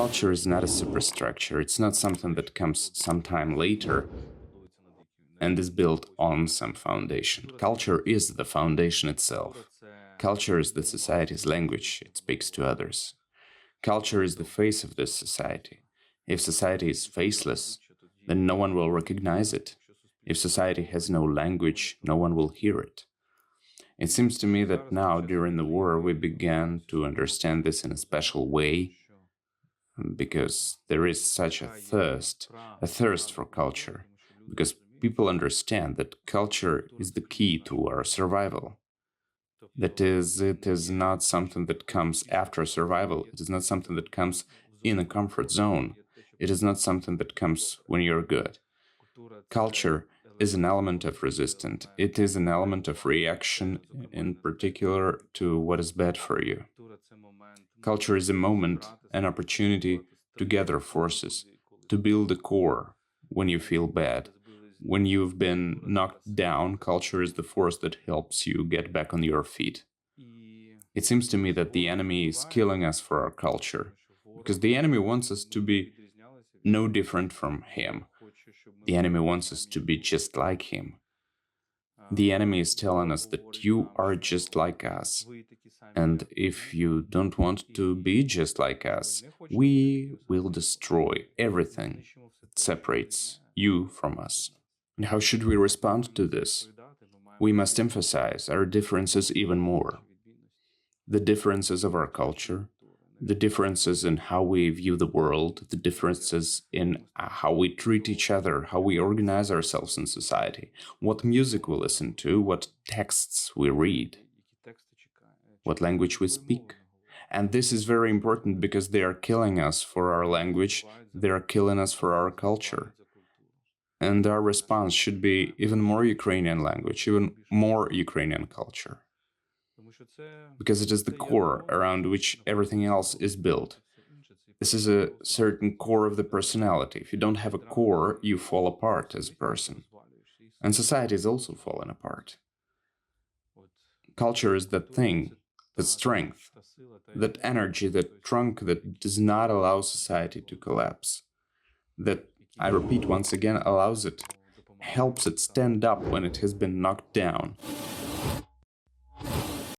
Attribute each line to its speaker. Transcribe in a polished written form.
Speaker 1: Culture is not a superstructure, it's not something that comes sometime later and is built on some foundation. Culture is the foundation itself. Culture is the society's language, it speaks to others. Culture is the face of this society. If society is faceless, then no one will recognize it. If society has no language, no one will hear it. It seems to me that now, during the war, we began to understand this in a special way, because there is such a thirst for culture, because people understand that culture is the key to our survival. That is, it is not something that comes after survival, it is not something that comes in a comfort zone, it is not something that comes when you're good. Culture is an element of resistance, it is an element of reaction, in particular to what is bad for you. Culture is a moment, an opportunity to gather forces, to build a core when you feel bad. When you've been knocked down, culture is the force that helps you get back on your feet. It seems to me that the enemy is killing us for our culture, because the enemy wants us to be no different from him. The enemy wants us to be just like him. The enemy is telling us that you are just like us, and if you don't want to be just like us, we will destroy everything that separates you from us. And how should we respond to this? We must emphasize our differences even more. The differences of our culture, the differences in how we view the world, the differences in how we treat each other, how we organize ourselves in society, what music we listen to, what texts we read, what language we speak. And this is very important because they are killing us for our language, they are killing us for our culture. And our response should be even more Ukrainian language, even more Ukrainian culture. Because it is the core around which everything else is built. This is a certain core of the personality. If you don't have a core, you fall apart as a person. And society is also falling apart. Culture is that thing, that strength, that energy, that trunk that does not allow society to collapse. That, I repeat once again, allows it, helps it stand up when it has been knocked down.